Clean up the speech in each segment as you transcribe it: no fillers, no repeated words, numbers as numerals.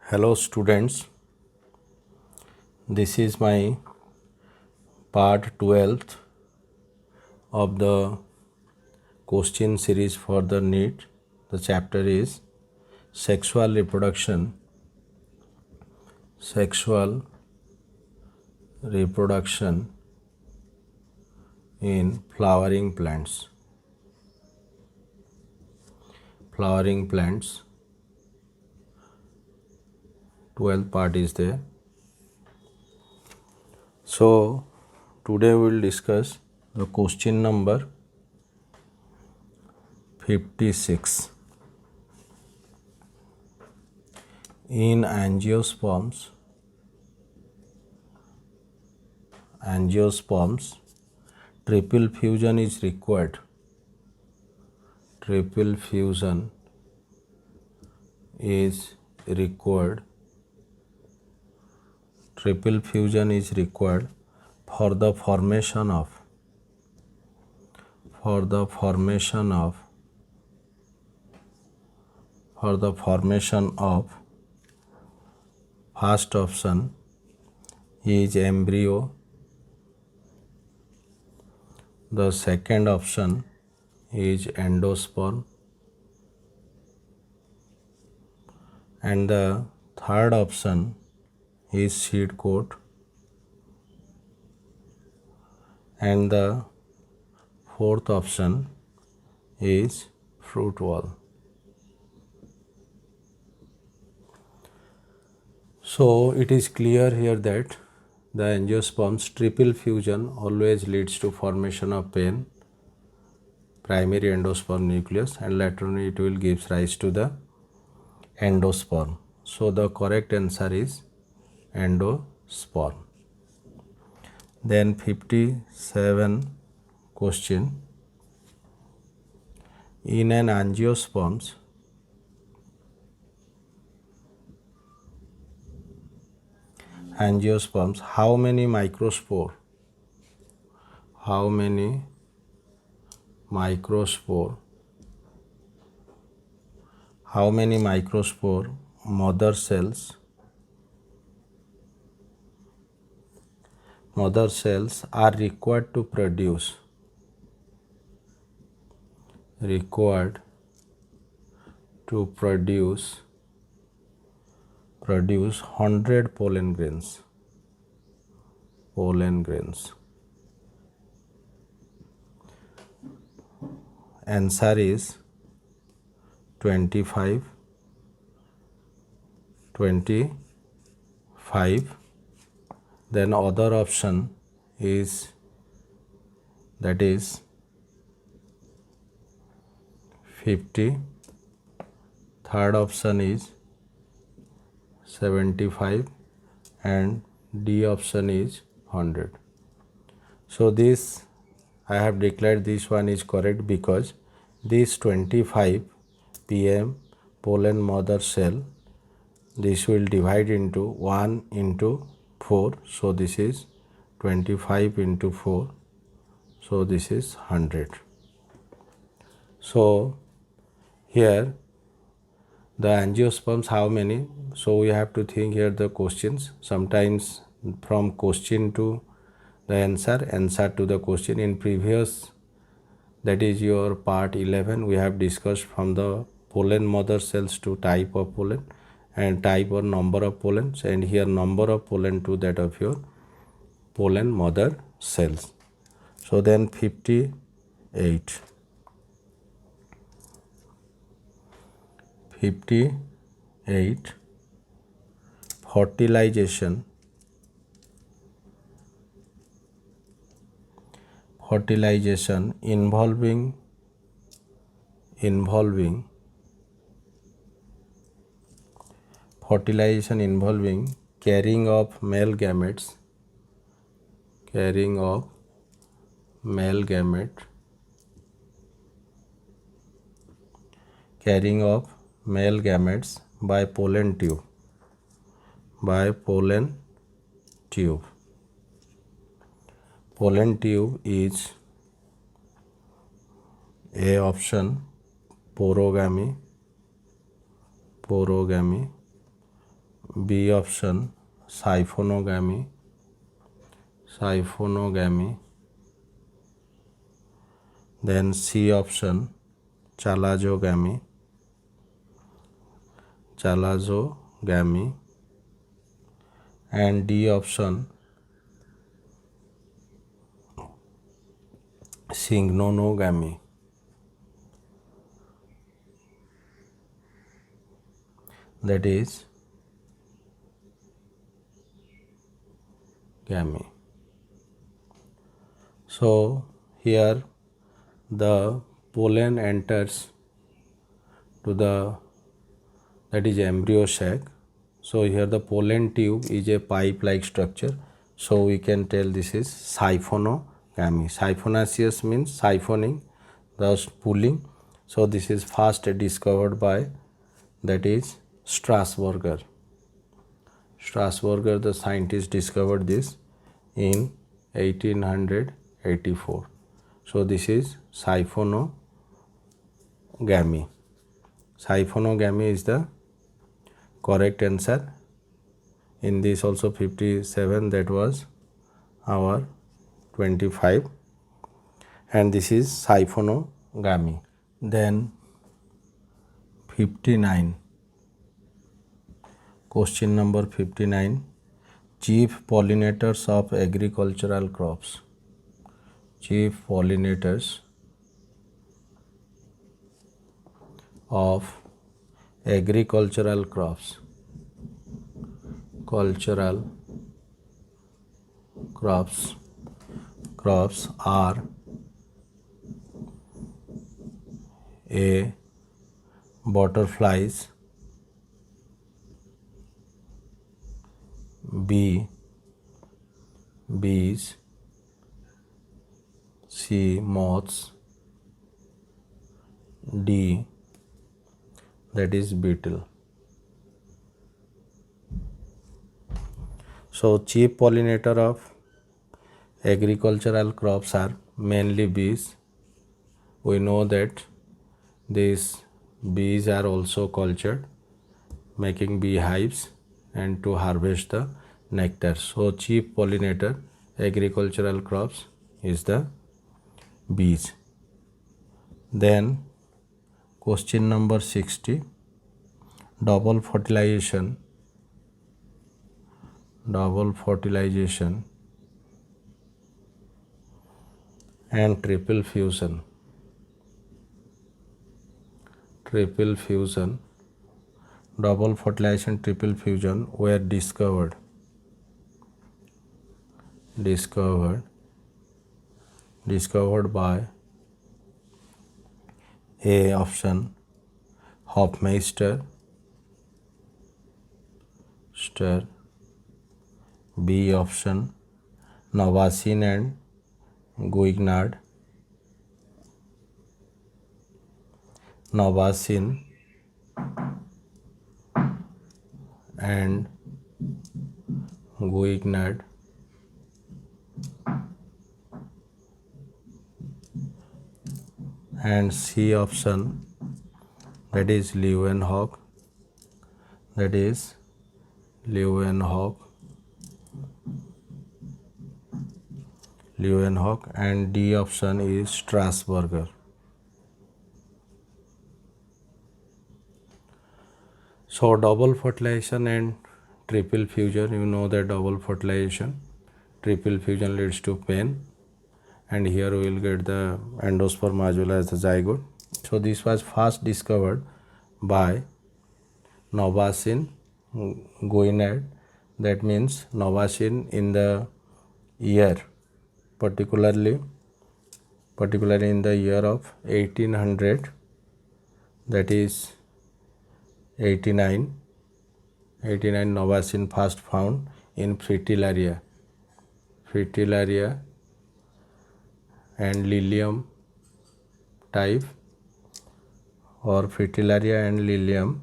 Hello students, this is my part 12th of the question series for the NEET. The chapter is sexual reproduction in flowering plants. 12th part is there. So today we will discuss the question number 56. In angiosperms, triple fusion is required. Triple fusion is required for the formation of first option is embryo, the second option is endosperm, and the third option is seed coat, and the fourth option is fruit wall. So it is clear here that the angiosperm's triple fusion always leads to formation of primary endosperm nucleus, and later on it will give rise to the endosperm. So the correct answer is endosperm. Then 57 question. In an angiosperms, how many microspore mother cells are required to produce 100 pollen grains. Answer is 25. Then other option is, that is 50. Third option is 75, and D option is 100. So this I have declared this one is correct because this 25 pm pollen mother cell, this will divide into 1 into 4, so this is 25 into 4, so this is 100. So here the angiosperms how many? So we have to think here the questions. Sometimes from question to the answer to the question. In previous, that is your part 11, we have discussed from the pollen mother cells to type of pollen and type or number of pollens, and here number of pollen to that of your pollen mother cells. So then 58. Fertilization involving carrying of male gametes by pollen tube. Pollen tube is A option porogamy, B option siphonogamy, then C option chalazogamy, and D option syngonogamy. That is gamy. So here the pollen enters to the, that is embryo sac. So here the pollen tube is a pipe like structure, so we can tell this is siphonogamy. Siphonaceous means siphoning, thus pulling. So this is first discovered by, that is Strasburger. The scientist, discovered this in 1884. So this is siphonogamy. Siphonogamy is the correct answer. In this also 57, that was our 25, and this is siphonogamy. Then 59, question number 59, chief pollinators of agricultural crops. Chief pollinators of agricultural crops. Crops are A. butterflies, B. bees, C. moths, D. that is beetle. So chief pollinator of agricultural crops are mainly bees. We know that these bees are also cultured, making beehives and to harvest the nectar. So chief pollinator agricultural crops is the bees. Then question number 60, double fertilization and triple fusion. Double fertilization, triple fusion were discovered by A option Hofmeister, B option Navasin and Guignard, and C option, that is Leeuwenhoek, and D option is Strasburger. So double fertilization and triple fusion, you know that double fertilization, triple fusion leads to pen, and here we will get the endosperm as well as the zygote. So this was first discovered by Navasin Guignard. That means Navasin in the year, particularly in the year of 1800, that is 89, Navasin first found in Fritillaria and Lilium type, or Fritillaria and Lilium,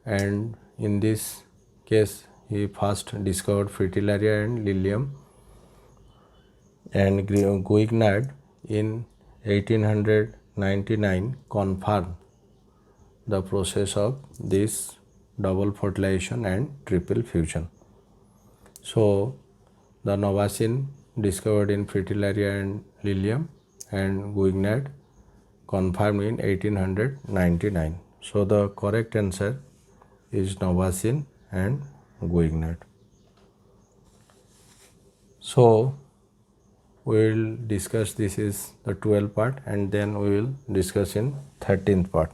and in this case he first discovered Fritillaria and Lilium, and Guignard in 1899 confirmed the process of this double fertilization and triple fusion. So the Novasin discovered in Fritillaria and Lilium, and Guignard confirmed in 1899. So the correct answer is Novasin and Guignard. So we will discuss, this is the 12th part, and then we will discuss in 13th part.